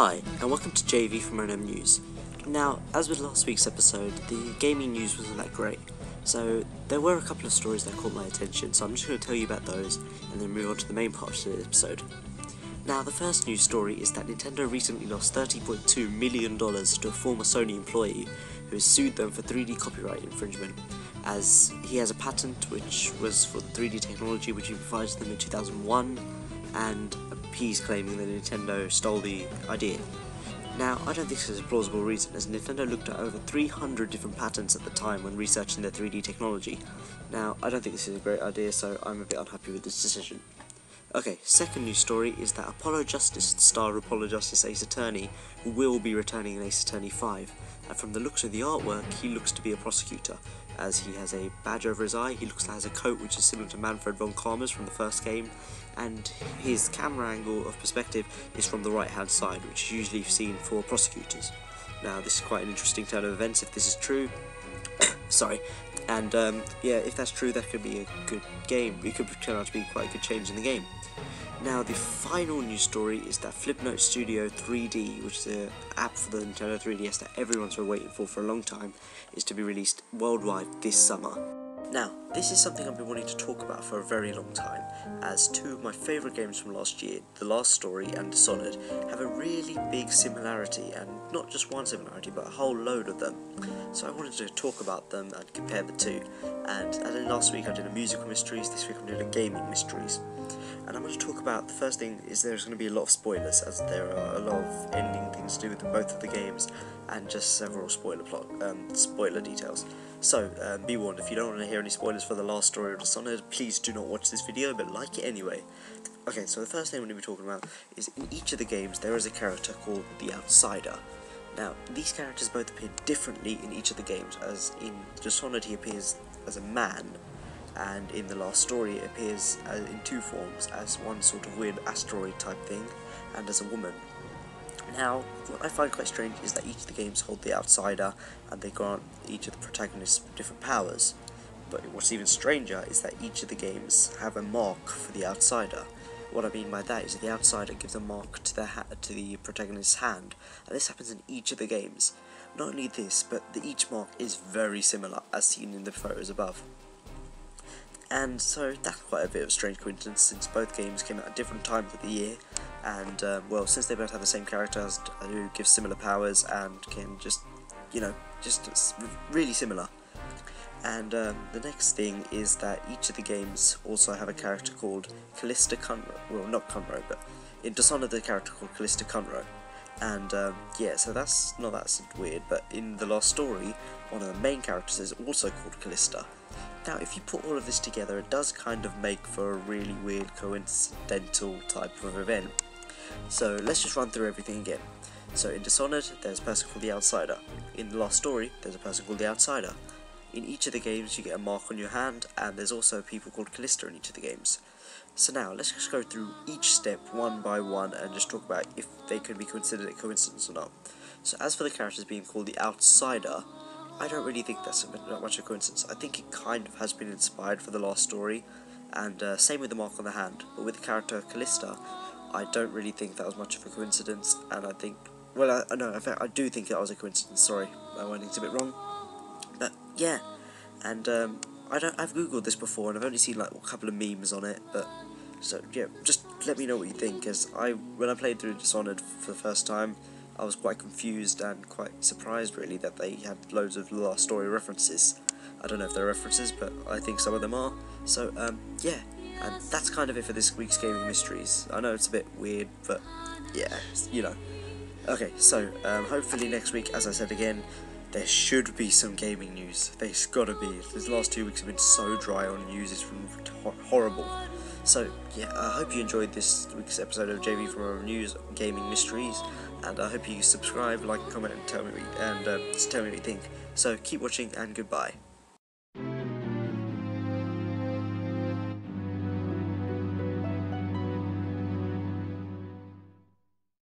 Hi, and welcome to JaivfromONM News. Now, as with last week's episode, the gaming news wasn't that great, so there were a couple of stories that caught my attention, so I'm just going to tell you about those, and then move on to the main part of the episode. Now, the first news story is that Nintendo recently lost $30.2 million to a former Sony employee who has sued them for 3D copyright infringement, as he has a patent which was for the 3D technology which he provided them in 2001, and he's claiming that Nintendo stole the idea. Now, I don't think this is a plausible reason, as Nintendo looked at over 300 different patents at the time when researching their 3D technology. Now, I don't think this is a great idea, so I'm a bit unhappy with this decision. Okay, second news story is that Apollo Justice, the star of Apollo Justice Ace Attorney, will be returning in Ace Attorney 5, and from the looks of the artwork, he looks to be a prosecutor, as he has a badge over his eye. He looks like he has a coat which is similar to Manfred von Karma's from the first game, and his camera angle of perspective is from the right hand side, which is usually seen for prosecutors. Now, this is quite an interesting turn of events if this is true. Sorry. And yeah, if that's true, that could be a good game. It could turn out to be quite a good change in the game. Now, the final news story is that Flipnote Studio 3D, which is an app for the Nintendo 3DS that everyone's been waiting for a long time, is to be released worldwide this summer. Now, this is something I've been wanting to talk about for a very long time, as two of my favourite games from last year, The Last Story and Dishonored, have a really big similarity, and not just one similarity, but a whole load of them. So I wanted to talk about them and compare the two, and as in last week I did a musical mysteries, this week I'm doing a gaming mysteries. And I'm going to talk about, the first thing is there's going to be a lot of spoilers, as there are a lot of ending things to do with both of the games, and just several spoiler details. So, be warned, if you don't want to hear any spoilers for The Last Story or Dishonored, please do not watch this video, but like it anyway. Okay, so the first thing I'm going to be talking about is in each of the games there is a character called the Outsider. Now, these characters both appear differently in each of the games, as in Dishonored he appears as a man, and in The Last Story it appears in two forms, as one sort of weird asteroid type thing, and as a woman. Now, what I find quite strange is that each of the games hold the Outsider, and they grant each of the protagonists different powers. But what's even stranger is that each of the games have a mark for the Outsider. What I mean by that is that the Outsider gives a mark to the protagonist's hand, and this happens in each of the games. Not only this, but each mark is very similar, as seen in the photos above. And so that's quite a bit of a strange coincidence, since both games came out at different times of the year, and well, since they both have the same characters who give similar powers and can just really similar. And the next thing is that each of the games also have a character called Callista Cunro. Well, not Cunro, but in Dishonored the character called Callista Cunro. And yeah, so that's not that weird, but in The Last Story, one of the main characters is also called Callista. Now, if you put all of this together, it does kind of make for a really weird, coincidental type of event. So let's just run through everything again. So in Dishonored, there's a person called the Outsider. In The Last Story, there's a person called the Outsider. In each of the games, you get a mark on your hand, and there's also people called Callista in each of the games. So now, let's just go through each step one by one and just talk about if they can be considered a coincidence or not. So as for the characters being called the Outsider, I don't really think that's not much of a coincidence. I think it kind of has been inspired for The Last Story, and same with the mark on the hand. But with the character Callista, I don't really think that was much of a coincidence, and I think, well, no, in fact, I do think that was a coincidence. Sorry, my wording's a bit wrong. But yeah, and I've googled this before, and I've only seen like a couple of memes on it. But so yeah, just let me know what you think, as when I played through Dishonored for the first time, I was quite confused and quite surprised, really, that they had loads of The Last Story references. I don't know if they're references, but I think some of them are. So, yeah, and that's kind of it for this week's Gaming Mysteries. I know it's a bit weird, but yeah, you know. Okay, so, hopefully next week, as I said again, there should be some gaming news. There's gotta be. These last 2 weeks have been so dry on news, it's been horrible. So, yeah, I hope you enjoyed this week's episode of JaivfromONM News Gaming Mysteries, and I hope you subscribe, like, comment, and tell me what you think. So, keep watching, and goodbye.